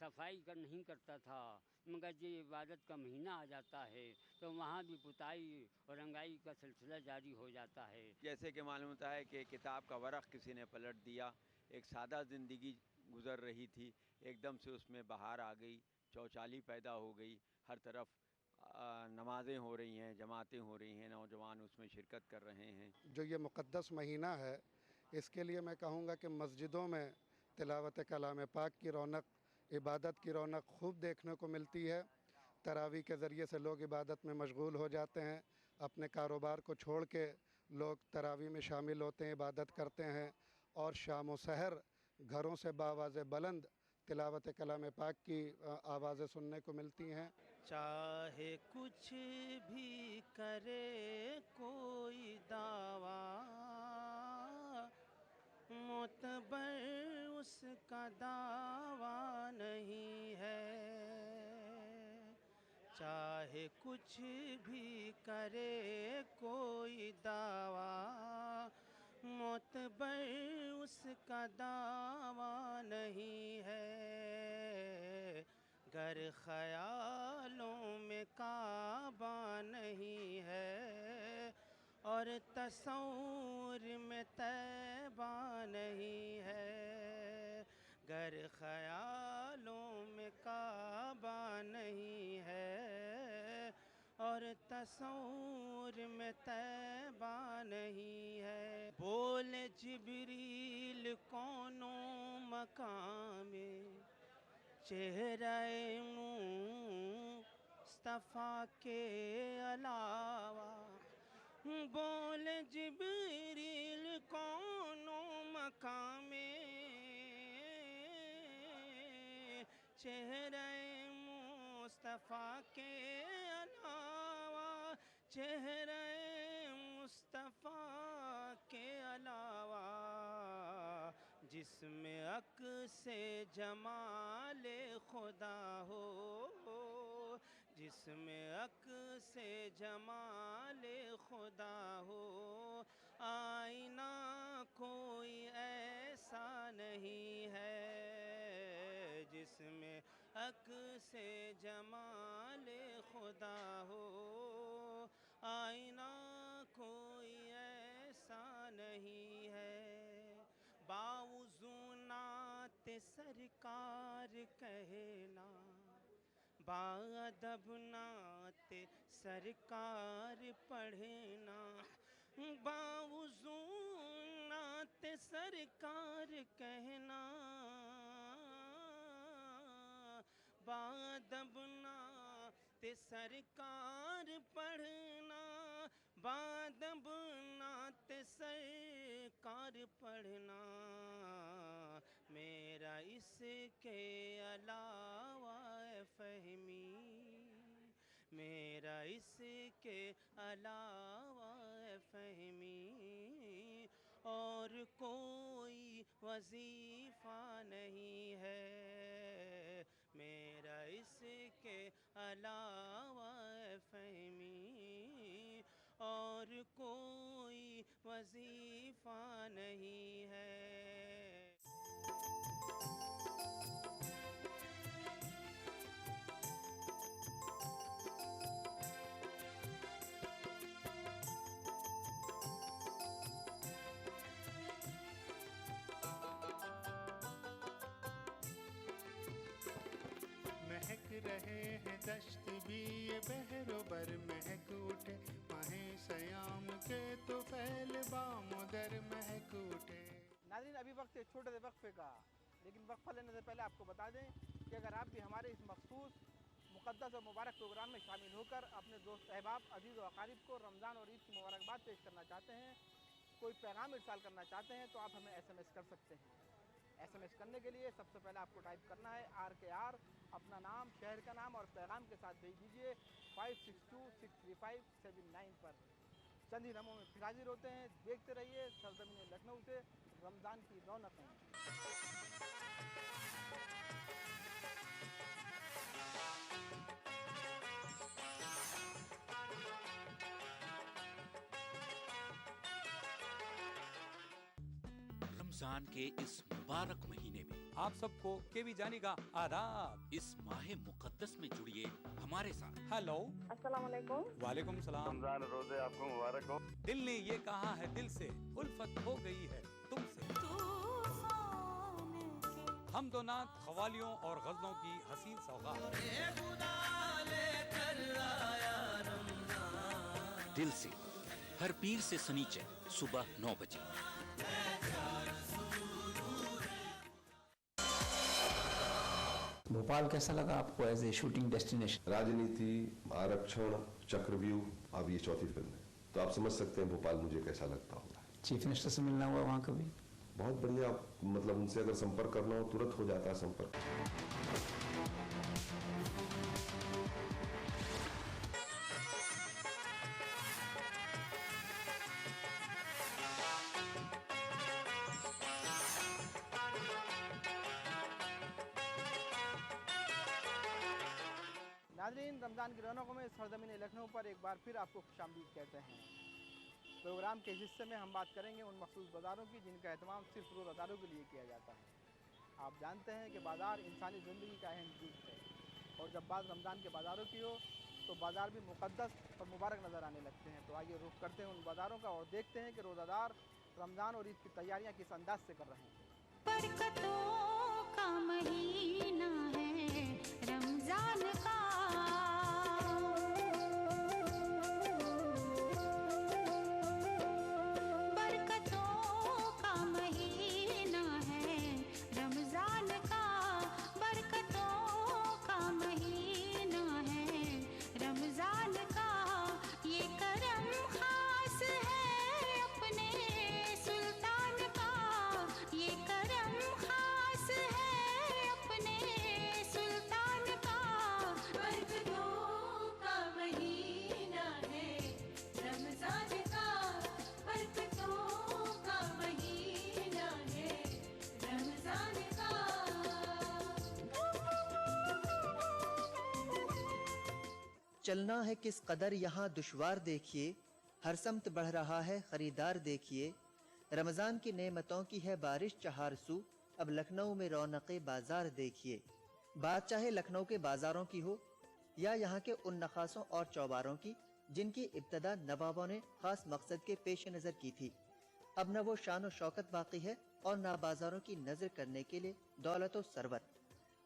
सफाई कर नहीं करता था, मगर जब इबादत का महीना आ जाता है तो वहाँ भी पुताई और रंगाई का सिलसिला जारी हो जाता है। जैसे कि मालूम होता है कि किताब का वरक़ किसी ने पलट दिया, एक सादा ज़िंदगी गुज़र रही थी, एकदम से उसमें बहार आ गई, चौचाली पैदा हो गई, हर तरफ नमाज़ें हो रही हैं, जमातें हो रही हैं, नौजवान उसमें शिरकत कर रहे हैं। जो ये मुक़द्दस महीना है, इसके लिए मैं कहूँगा कि मस्जिदों में तिलावत कलाम पाक की रौनक, इबादत की रौनक खूब देखने को मिलती है। तरावी के ज़रिए से लोग इबादत में मशगूल हो जाते हैं, अपने कारोबार को छोड़ के लोग तरावी में शामिल होते हैं, इबादत करते हैं और शाम व सहर घरों से बावाज़ बुलंद तिलावत कलाम पाक की आवाज़ें सुनने को मिलती हैं। चाहे कुछ भी करे कोई दावा, मोतबर उसका दावा नहीं है। चाहे कुछ भी करे कोई दावा, मोतबर उसका दावा नहीं है। गर ख़यालों में काबा नहीं है और तस्वुर में तैबा नहीं है। गर ख़यालों में काबा नहीं है और तस्वुर में तैबा नहीं है। बोले जिब्रील कौनों मकामे, चेहरे मुस्तफ़ा के अलावा। बोले जिब्रील कौनों मकामे, चेहरे मुस्तफ़ा के अलावा। चेहरे मुस्तफ़ा के अलावा जिसमें अक्से जमाले खुदा हो, जिसमें अक्से जमाले खुदा हो। आईना कोई ऐसा नहीं है जिसमें अक्से जमाले खुदा हो। आईना कोई ऐसा नहीं है। बावुज़ू नात सरकार कहना, बाअदब नात सरकार पढ़ना। बावुज़ू नात सरकार कहना, बाअदब नात सरकार पढ़ना। बाअदब नात सरकार पढ़ना। मेरा इसके अलावा फ़हमी, मेरा इसके अलावा फ़हमी और कोई वजीफ़ा नहीं है। मेरा इसके अलावा फ़हमी और कोई वजीफ़ा नहीं है। महक रहे हैं दश्त भी ये बहरोबर महक उठे। माहे सयाम के तो फैल बामुदर महक उठे। नाज़रीन, अभी वक्त है छोटे से वक्फे का, लेकिन वक्फा लेने से पहले आपको बता दें कि अगर आप भी हमारे इस मखसूस मुक़द्दस और मुबारक प्रोग्राम में शामिल होकर अपने दोस्त अहबाब, अजीज़ व अक़ारिब को रमज़ान और ईद की मुबारकबाद पेश करना चाहते हैं, कोई पैगाम इरसाल करना चाहते हैं, तो आप हमें SMS कर सकते हैं। SMS करने के लिए सबसे पहले आपको टाइप करना है RKR, अपना नाम, शहर का नाम और पैगाम के साथ भेज दीजिए 56263579 पर। चंद ही लम्हों में फिर हाजिर होते हैं। देखते रहिए सरज़मीन लखनऊ से रमज़ान की रौनकें। रमजान के इस मुबारक महीने में आप सबको केवी जानी का आदाब। इस माहे मुकद्दस में जुड़िए हमारे साथ। हेलो, अस्सलाम वालेकुम। वालेकुम सलाम। रमजान रोजे आपको मुबारक हो। दिल ने ये कहा है दिल से, उल्फत हो गई है तुमसे। हम दो नात, खवालियों और गज़लों की हसीन सौगात। दिल से हर पीर से सनीचर सुबह 9 बजे। भोपाल कैसा लगा आपको एज ए शूटिंग डेस्टिनेशन? राजनीति, आरक्षण, चक्रव्यूह, अब ये चौथी फिल्म है, तो आप समझ सकते हैं भोपाल मुझे कैसा लगता होगा। चीफ मिनिस्टर से मिलना हुआ वहाँ कभी? बहुत बढ़िया, मतलब उनसे अगर संपर्क करना हो तुरंत हो जाता है संपर्क। नाज़रीन, रमज़ान की रौनकों में सरजमीन लखनऊ पर एक बार फिर आपको खुशामदीद कहते हैं। प्रोग्राम के हिस्से में हम बात करेंगे उन मखसूस बाज़ारों की जिनका एहतमाम सिर्फ रोज़ादारों के लिए किया जाता है। आप जानते हैं कि बाज़ार इंसानी ज़िंदगी का अहम चीज़ है, और जब बात रमज़ान के बाज़ारों की हो तो बाज़ार भी मुक़द्दस और मुबारक नज़र आने लगते हैं। तो आइए रुख करते हैं उन बाज़ारों का और देखते हैं कि रोज़ादार रमज़ान और ईद की तैयारियाँ किस अंदाज से कर रहे हैं। बरकतों का महीना है रमज़ान का, चलना है किस कदर यहाँ दुश्वार देखिए, हर समत बढ़ रहा है खरीदार देखिए। रमज़ान की नेमतों की है बारिश चहारसू, अब लखनऊ में रौनक़े बाजार देखिए। बात चाहे लखनऊ के बाजारों की हो या यहाँ के उन नखासों और चौबारों की जिनकी इब्तदा नवाबों ने खास मकसद के पेश नज़र की थी, अब न वो शान व शौकत बाकी है और न बाजारों की नज़र करने के लिए दौलत व सरवत।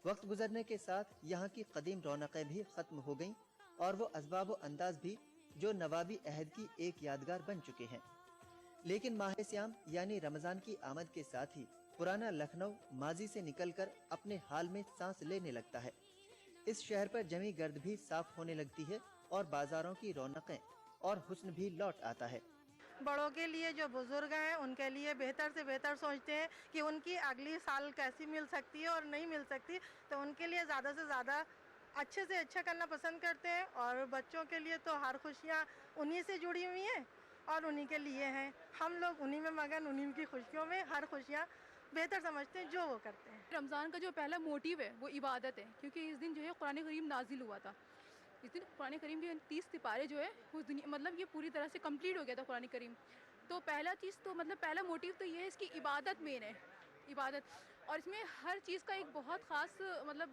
वक्त गुजरने के साथ यहाँ की कदीम रौनक़ें भी ख़त्म हो गईं और वो असबाब व अंदाज भी जो नवाबी अहद की एक यादगार बन चुके हैं। लेकिन माह सियाम यानी रमज़ान की आमद के साथ ही पुराना लखनऊ माजी से निकलकर अपने हाल में सांस लेने लगता है। इस शहर पर जमी गर्द भी साफ होने लगती है और बाजारों की रौनकें और हुस्न भी लौट आता है। बड़ों के लिए जो बुजुर्ग हैं उनके लिए बेहतर से बेहतर सोचते हैं कि उनकी अगली साल कैसी मिल सकती है और नहीं मिल सकती, तो उनके लिए ज़्यादा से ज़्यादा अच्छे से अच्छा करना पसंद करते हैं। और बच्चों के लिए तो हर खुशियाँ उन्हीं से जुड़ी हुई हैं और उन्हीं के लिए हैं। हम लोग उन्हीं में मगन, उन्हीं की खुशियों में हर खुशियाँ बेहतर समझते हैं जो वो करते हैं। रमज़ान का जो पहला मोटिव है वो इबादत है, क्योंकि इस दिन जो है कुरान करीम नाजिल हुआ था। इस दिन कुरान करीम के 30 सिपारे जो है उस दुनिया मतलब ये पूरी तरह से कंप्लीट हो गया था कुरान करीम। तो पहला चीज़ तो मतलब पहला मोटिव तो ये है, इसकी इबादत मेन है, इबादत। और इसमें हर चीज़ का एक बहुत ख़ास मतलब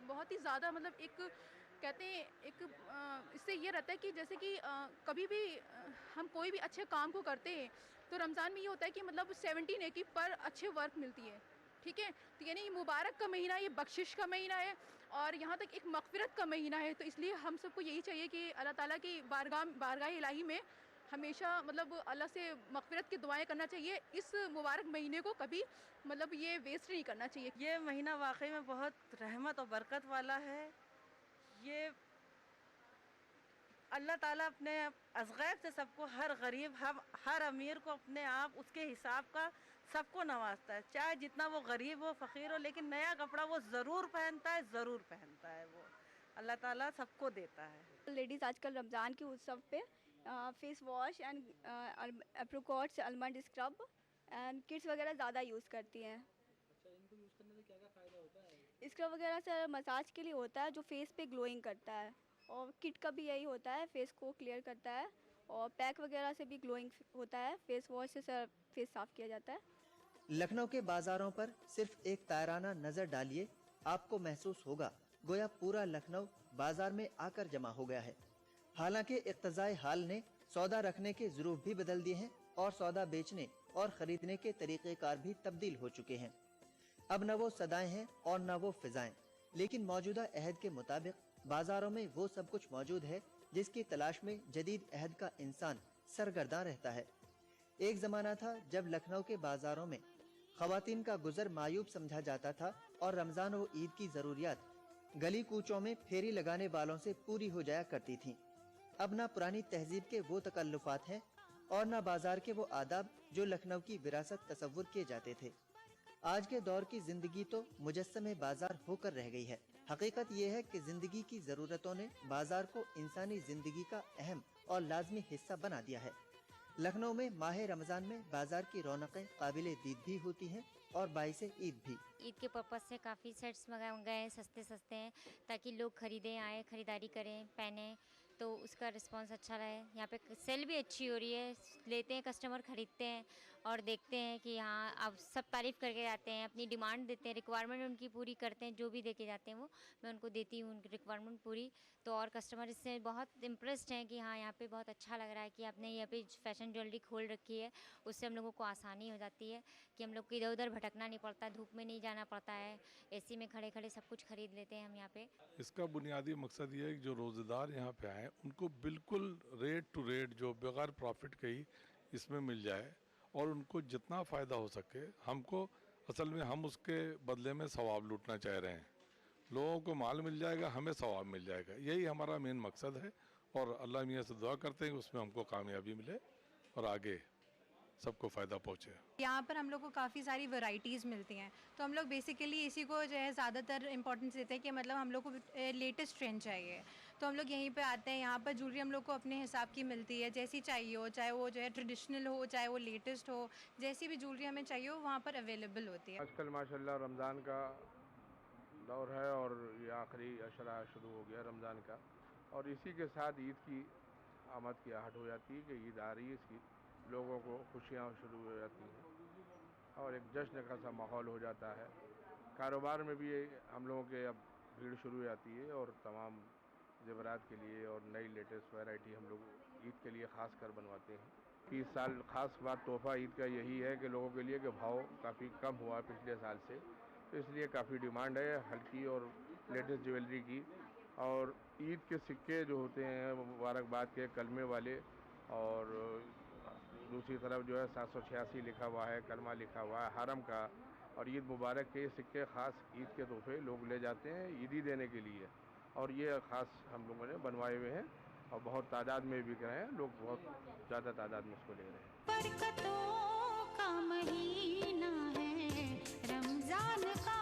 बहुत ही ज़्यादा मतलब एक कहते हैं एक इससे ये रहता है कि जैसे कि कभी भी हम कोई भी अच्छे काम को करते हैं तो रमज़ान में ये होता है कि मतलब 70 नेकी पर अच्छे वर्क मिलती है, ठीक है। तो यानी ये मुबारक का महीना, ये बख्शिश का महीना है और यहाँ तक एक मग़फ़िरत का महीना है। तो इसलिए हम सबको यही चाहिए कि अल्लाह ताला की बारगाह इलाही में हमेशा मतलब अल्लाह से मग़फ़िरत की दुआएं करना चाहिए। इस मुबारक महीने को कभी मतलब ये वेस्ट नहीं करना चाहिए। ये महीना वाकई में बहुत रहमत और बरकत वाला है। ये अल्लाह ताला अपने अज़गैब से सबको, हर गरीब हर अमीर को अपने आप उसके हिसाब का सबको नवाजता है, चाहे जितना वो गरीब हो फ़कीर हो, लेकिन नया कपड़ा वो ज़रूर पहनता है, ज़रूर पहनता है। वो अल्लाह ताला सबको देता है। लेडीज़ आजकल रमज़ान के उत्सव पे face wash and apricots, almond scrub and kits वगैरह ज़्यादा यूज़ करती हैं। अच्छा, इनको यूज़ करने से क्या फ़ायदा होता है? स्क्रब वगैरह से मसाज के लिए होता है जो फेस पे ग्लोइंग करता है, और किट का भी यही होता है, फेस को क्लियर करता है। और पैक वगैरह से भी ग्लोइंग होता है। फेस वॉश से सर फेस साफ़ किया जाता है। लखनऊ के बाजारों पर सिर्फ एक ताराना नजर डालिए, आपको महसूस होगा गोया पूरा लखनऊ बाजार में आकर जमा हो गया है। हालांकि इक़्तिज़ाए हाल ने सौदा रखने के ज़ुरूफ भी बदल दिए हैं और सौदा बेचने और खरीदने के तरीक़ेकार भी तब्दील हो चुके हैं। अब न वो सदाएं हैं और न वो फिजाएं, लेकिन मौजूदा अहद के मुताबिक बाजारों में वो सब कुछ मौजूद है जिसकी तलाश में जदीद अहद का इंसान सरगर्दा रहता है। एक ज़माना था जब लखनऊ के बाजारों में ख़वातीन का गुज़र मायूब समझा जाता था और रमज़ान व ईद की ज़रूरियात गली कूचों में फेरी लगाने वालों से पूरी हो जाया करती थीं। अब ना पुरानी तहजीब के वो तकल्लुफ़ात हैं और ना बाजार के वो आदाब जो लखनऊ की विरासत तसव्वुर किए जाते थे। आज के दौर की जिंदगी तो मुजस्समे बाजार होकर रह गई है। हकीकत ये है कि जिंदगी की ज़रूरतों ने बाजार को इंसानी जिंदगी का अहम और लाजमी हिस्सा बना दिया है। लखनऊ में माह रमज़ान में बाजार की रौनकें काबिले दीद भी होती हैं और बाइसे ईद भी। ईद के पर्पज़ से काफ़ी सेट्स मंगाए गए हैं, सस्ते सस्ते हैं, ताकि लोग खरीदें, आए, ख़रीदारी करें, पहने, तो उसका रिस्पांस अच्छा रहे। यहाँ पे सेल भी अच्छी हो रही है, लेते हैं कस्टमर, ख़रीदते हैं और देखते हैं कि हाँ अब सब तारीफ़ करके जाते हैं, अपनी डिमांड देते हैं, रिक्वायरमेंट उनकी पूरी करते हैं, जो भी देके जाते हैं वो मैं उनको देती हूँ उनकी रिक्वायरमेंट पूरी। तो और कस्टमर इससे बहुत इम्प्रेस्ड हैं कि हाँ यहाँ पे बहुत अच्छा लग रहा है कि आपने यहाँ पे फ़ैशन ज्वेलरी खोल रखी है। उससे हम लोगों को आसानी हो जाती है कि हम लोग को इधर उधर भटकना नहीं पड़ता, धूप में नहीं जाना पड़ता है, एसी में खड़े खड़े सब कुछ खरीद लेते हैं हम यहाँ पे। इसका बुनियादी मकसद ये है कि जो रोज़ेदार यहाँ पे आए उनको बिल्कुल रेट टू रेट जो बगैर प्रॉफिट के ही इसमें मिल जाए और उनको जितना फ़ायदा हो सके। हमको असल में हम उसके बदले में सवाब लूटना चाह रहे हैं। लोगों को माल मिल जाएगा, हमें सवाब मिल जाएगा, यही हमारा मेन मकसद है और अल्लाह मियाँ से दुआ करते हैं कि उसमें हमको कामयाबी मिले और आगे सबको फ़ायदा पहुँचे। यहाँ पर हम लोग को काफ़ी सारी वैरायटीज़ मिलती हैं, तो हम लोग बेसिकली इसी को जो है ज़्यादातर इम्पोर्टेंस देते हैं कि मतलब हम लोग को लेटेस्ट ट्रेंड चाहिए, तो हम लोग यहीं पे आते हैं। यहाँ पर ज्वेलरी हम लोग को अपने हिसाब की मिलती है, जैसी चाहिए हो, चाहे वो जो है ट्रेडिशनल हो, चाहे वो लेटेस्ट हो, जैसी भी ज्वेलरी हमें चाहिए हो वहाँ पर अवेलेबल होती है। आजकल माशाल्लाह रमज़ान का दौर है और ये आखिरी अशरा शुरू हो गया रमज़ान का, और इसी के साथ ईद की आमद की आहट हो जाती है कि ईद आ रही है, इसकी लोगों को खुशियाँ शुरू हो जाती हैं और एक जश्न का सा माहौल हो जाता है। कारोबार में भी हम लोगों के अब भीड़ शुरू हो जाती है और तमाम ज़ेवरात के लिए और नई लेटेस्ट वैरायटी हम लोग ईद के लिए ख़ास कर बनवाते हैं। इस साल ख़ास बात तोहफ़ा ईद का यही है कि लोगों के लिए कि भाव काफ़ी कम हुआ पिछले साल से, तो इसलिए काफ़ी डिमांड है हल्की और लेटेस्ट ज्वेलरी की। और ईद के सिक्के जो होते हैं मुबारकबाद के कलमे वाले, और दूसरी तरफ जो है 786 लिखा हुआ है, कलमा लिखा हुआ है हरम का, और ईद मुबारक के सिक्के ख़ास ईद के तोहफे लोग ले जाते हैं ईदी देने के लिए, और ये ख़ास हम लोगों ने बनवाए हुए हैं और बहुत तादाद में बिक रहे हैं, लोग बहुत ज़्यादा तादाद में उसको ले रहे हैं। बरकतों का महीना है रमज़ान का,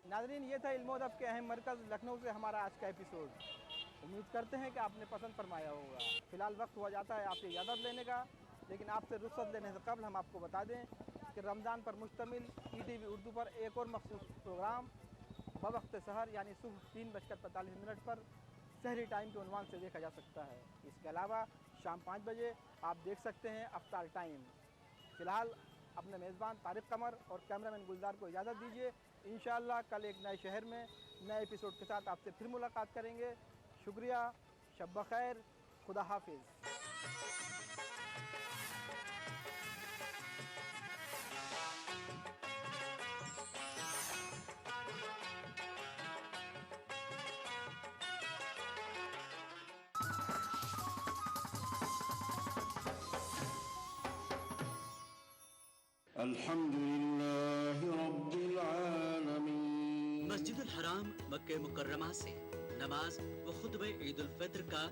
नाज़रीन, ये था इल्म अदब के अहम मरकज़ लखनऊ से हमारा आज का एपिसोड। उम्मीद करते हैं कि आपने पसंद फरमाया होगा। फ़िलहाल वक्त हुआ जाता है आपसे इजाज़त लेने का, लेकिन आपसे रुख़्सत लेने से कबल हम आपको बता दें कि रमज़ान पर मुश्तमिल ETV उर्दू पर एक और मख़सूस प्रोग्राम बवक्त सहर यानी सुबह 3:45 पर सहरी टाइम के उन्वान से देखा जा सकता है। इसके अलावा शाम 5 बजे आप देख सकते हैं अफ्तार टाइम। फ़िलहाल अपने मेज़बान तारिक कमर और कैमरामैन गुलजार को इजाज़त दीजिए। इंशाअल्लाह कल एक नए शहर में नए एपिसोड के साथ आपसे फिर मुलाकात करेंगे। शुक्रिया, शब बखैर, खुदा हाफिज़। अल्हम्दुलिल्लाहि रब्बिल आलमीन। मस्जिदुल हराम मक्के मुकर्रमा से नमाज व खुतबे ईद उल फित्र का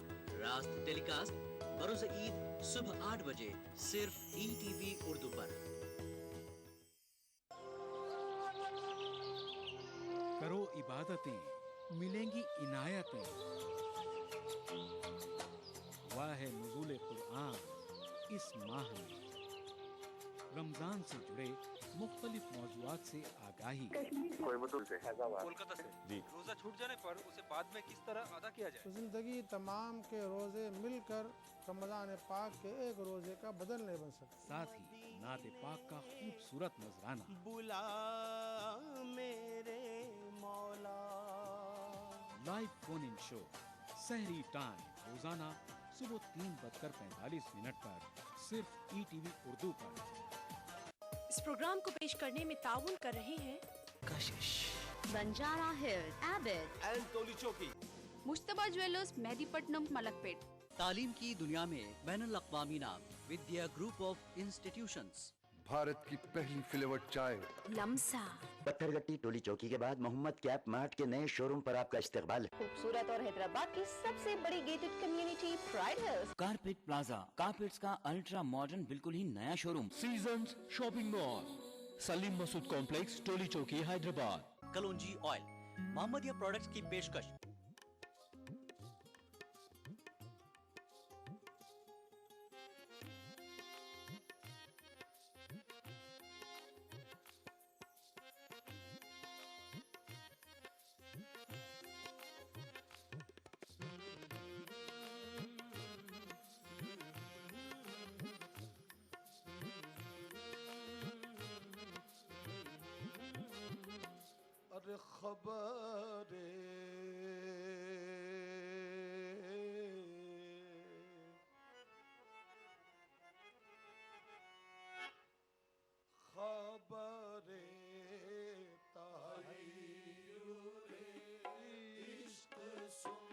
रास्त टेलीकास्ट बरोज़ ईद सुबह 8 बजे सिर्फ ETV उर्दू पर। करो इबादतें मिलेंगी इनायतें। हुआ है नुज़ूल कुरान इस माह में। रमजान से जुड़े मुख्तलिफ मौज़ूआत से आगाही। कोलकाता से जी। रोजा छूट जाने पर उसे बाद में किस तरह अदा किया जाए? जिंदगी तमाम के रोजे मिलकर रमजान पाक के एक रोजे का बदल नहीं बन सकता। साथ ही नात पाक का खूबसूरत नजराना। बुला मेरे मौला। लाइव फोन इन शो सहरी टाइम रोजाना सुबह 3:45 पर सिर्फ ETV उर्दू पर। इस प्रोग्राम को पेश करने में ताउन कर रहे हैं कशिश, बंजारा हिल्स, एबिड एंड टोली चौकी, मुश्तबा ज्वेलर्स, मेहदीपट्टनम, मलकपेट। तालीम की दुनिया में बैनुल अक़वामी नाम विद्या ग्रुप ऑफ इंस्टीट्यूशंस। भारत की पहली फ्लेवर्ड चाय लम्सा। पत्थरगट्टी टोली चौकी के बाद मोहम्मद कैप मार्ट के नए शोरूम पर आपका इस्तकबाल है। खूबसूरत और हैदराबाद की सबसे बड़ी gated community Pride Hills. Carpet Plaza carpets का अल्ट्रा मॉडर्न बिल्कुल ही नया शोरूम। Seasons shopping mall, Salim Masood complex, Toli Chowki, Hyderabad. Kalonji oil, Mohammadia products की पेशकश। अरे खबरे खबरे ताहीरे इश्क सुन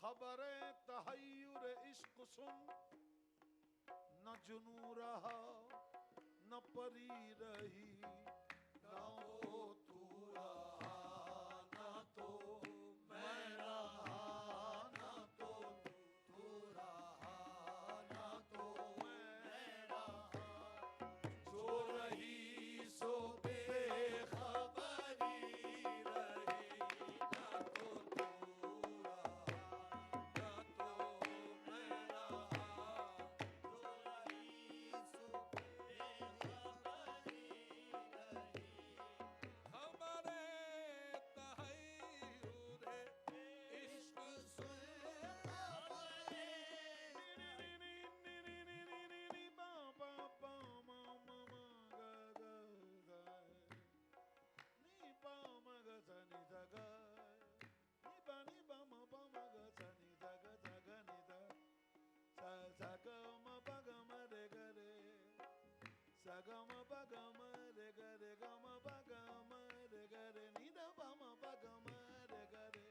खबरें तहय्युर इश्क सुन, न जुनू रहा न परी रही, न वो तू रहा न तो मैं रहा, न तो तू रहा न तो मैं रहा, जो रही सो बेखबरी रही, न तो तू Sagama bagama re gare gama bagama re gare nida bama bagama re gare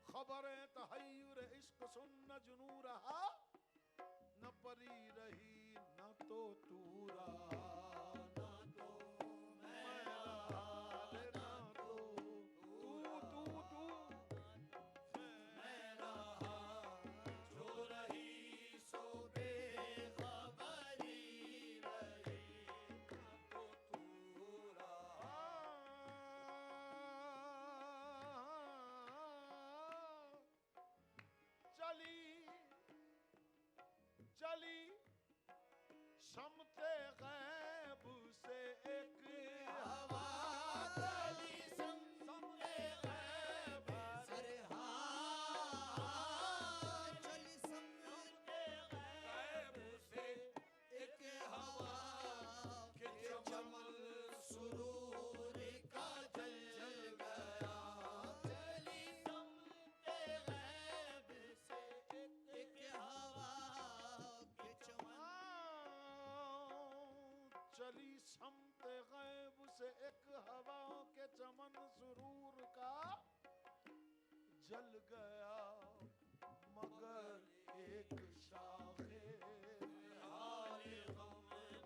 खबरे तहय्युर इश्क सुन न जुनू रहा न परी रही न तो तू रहा न तो मैं रहा न तो तू शम्ते गैब से एक हवा चली शम्ते गैब से चली शम्ते गैब से एक हवा के चमन सुरूर का जल गया चली शम्ते गैब से एक हवा के चली शम्त गैब से एक हवा के चमन सुरूर का जल गया मगर एक शाखे निहाल गम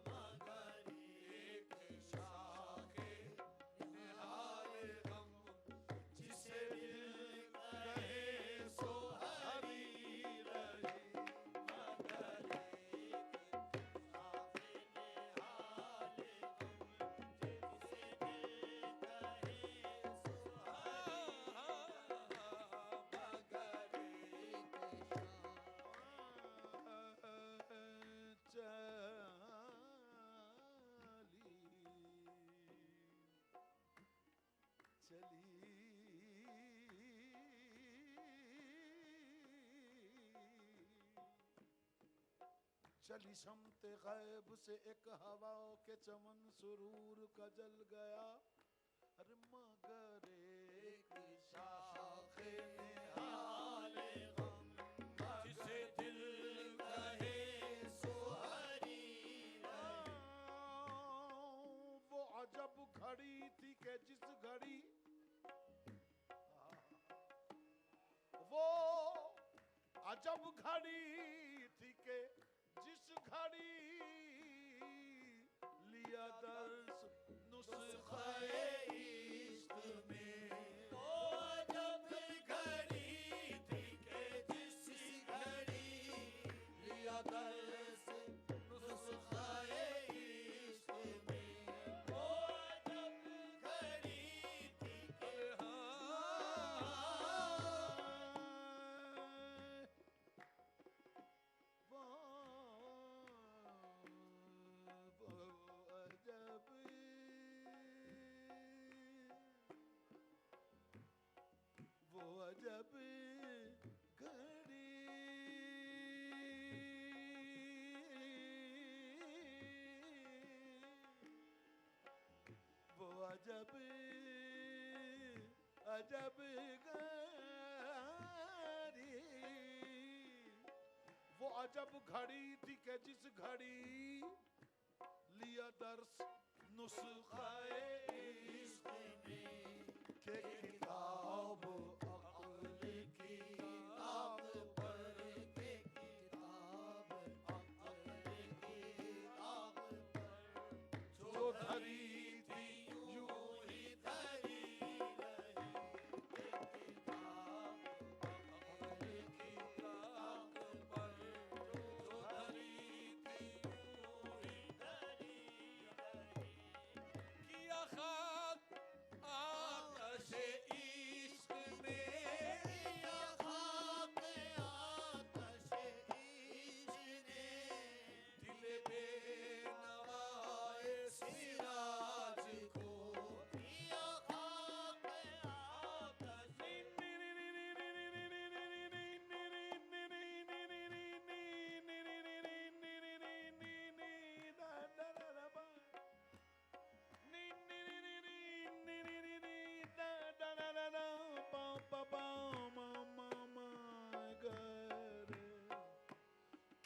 मगर एक शाखे निहाल गम जिसे दिल कहे सो हरी रहे मगर चली शम्ते गैब से एक हवा के चमन सुरूर का जल गया अरे मगर एक शाखे निहाल गम जिसे दिल कहे सो हरी वो अजब घड़ी थी के जिस घड़ी वो अजब घड़ी थी के जिस घड़ी लिया दर्श नुस्खे इश्क में वो जब घड़ी थी के जिस घड़ी लिया दर्श नुस्खे इश्क में वो जब घड़ी थी के वो अजब घड़ी वो अजब अजब घड़ी वो अजब घड़ी थी के जिस घड़ी लिया दर्श नुस्खे इश्क में के किताब अक्ल की किताब पर के किताब अक्ल की किताब पर जो धरी थी यूं ही धरी रही के किताब अक्ल की किताब पर जो धरी थी यूं ही धरी रही किया खाक आतश इश्क में किया खाक आतश इश्क ने दिल बेनवाए सिराज को किया खाक आतश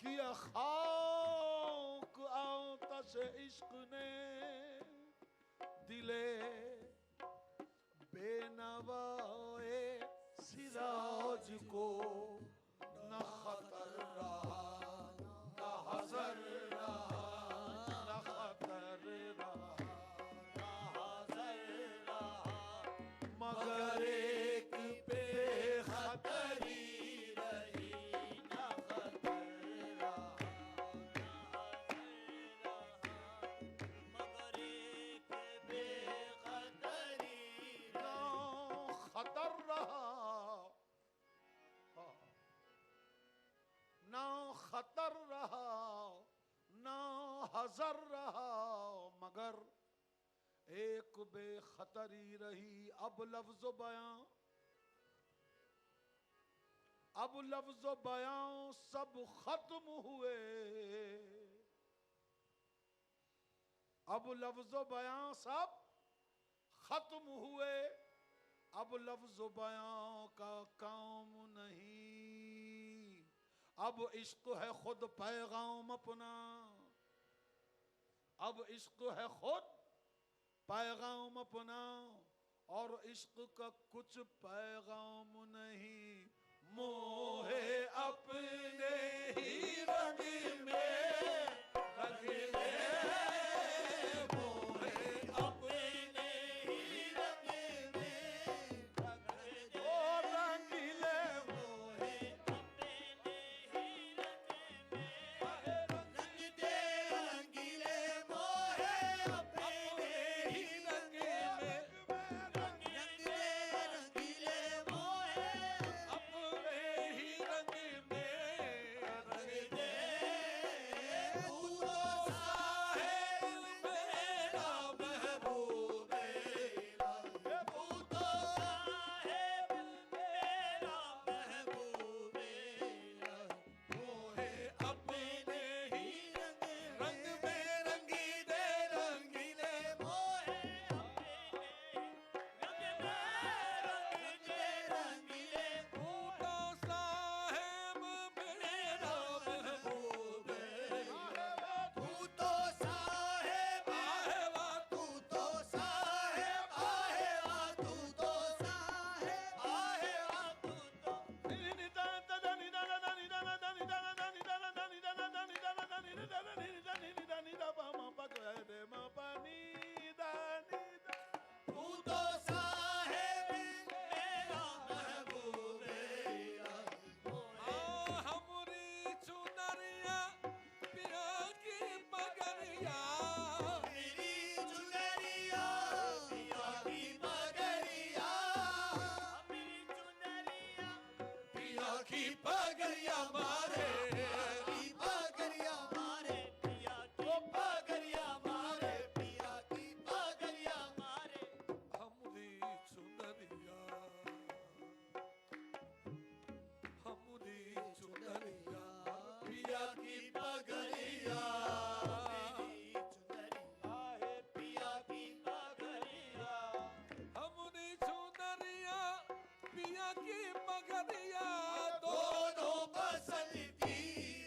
किया खाक आतश इश्क ने दिले बेनवाए सिराज को न खतर रहा न हज़र रहा न खतर रहा न हज़र रहा मगर एक बेखतरी रही न खतर रहा मगर एक बेखतरी न खतर रहा ना खतर रहा ना हजर रहा मगर एक बेखतरी रही। अब लफ्ज़ बयां, अब लफ्ज़ बयां सब खत्म हुए। अब लफ्ज़ बयां सब खत्म हुए। अब लफ्ज़ बयां का काम नहीं। अब इश्क है खुद पैगाम अपना। अब इश्क है खुद पैगाम अपना और इश्क का कुछ पैगाम नहीं। मोहे अपने ही रंग में रंग दे। मोहे अपने ही रंग में रंग दे। ओ रंग ले मोहे अपने ही रंग में रंग दे। रंगीले मोहे अपने ही रंग में रंग दे। रंगीले मोहे अपने ही रंग में रंग दे। तू तो साहिब मेरा महबूब मेरा। तू तो साहिब मेरा महबूब मेरा। मोहे अपने ही रंग में रंगी दे। रंगीले मोहे अपने रंग में रंग दे। रंगीले तू तो साहिब मेरा महबूब मेरा। तू तो साहिब आहे वाह। तू तो साहिब आहे वाह। तू तो साहिब आहे वाह। तू तो नि दा दा दा नि दा दा नि दा दा नि दा दा नि दा दा नि दा दा नि दा दा नि दा दा नि दा नि दा नि दा पा मा पा गा रे मा पा नि दा नि दा। तू तो साहिब मेरा महबूब मेरा। हमरी चुनरिया पिया की पगड़िया। मेरी चुनरिया पिया की पगड़िया। मेरी चुनरिया पिया की पगड़िया मारे। की पगड़िया मारे पिया की पगड़िया मारे। पिया की पगड़िया मारे। हमरी चुनरिया हमरी चुनरिया पिया की पगड़िया। मेरी चुनरिया है पिया की पगड़िया। हमरी चुनरिया पिया की पगड़िया। दोनों पसंद की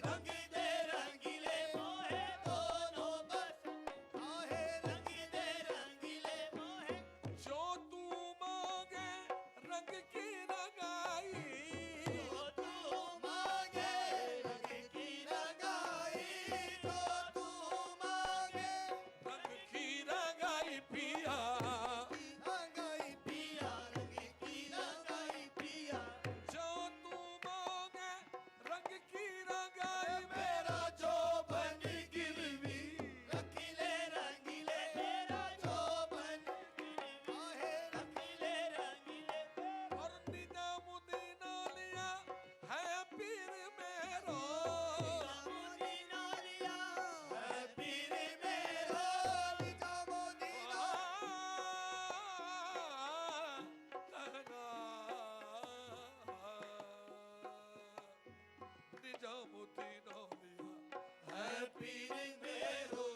रंग दे। रंगीले मोहे दोनों पसंद आहे। रंग दे। रंगीले मोहे जो तू मांगे रंग की रंगाई। जो तू मांगे रंग की रंगाई। जो तू मांगे रंग की रंगाई पिया। रंगाई पिया रंग की रंगाई पिया। जो तू मांगे रंग की रंगाई। मेरा जो बन गिरवी रखीले रंगीले। मेरा जो बन गिरवी आहे। रखीले रंगीले और निजामुद्दीन लिया है पीर मेरो। निजामुद्दीन लिया है पीर मेरो। निजामुद्दीन निजामुद्दीन लिया है पीर मेरो।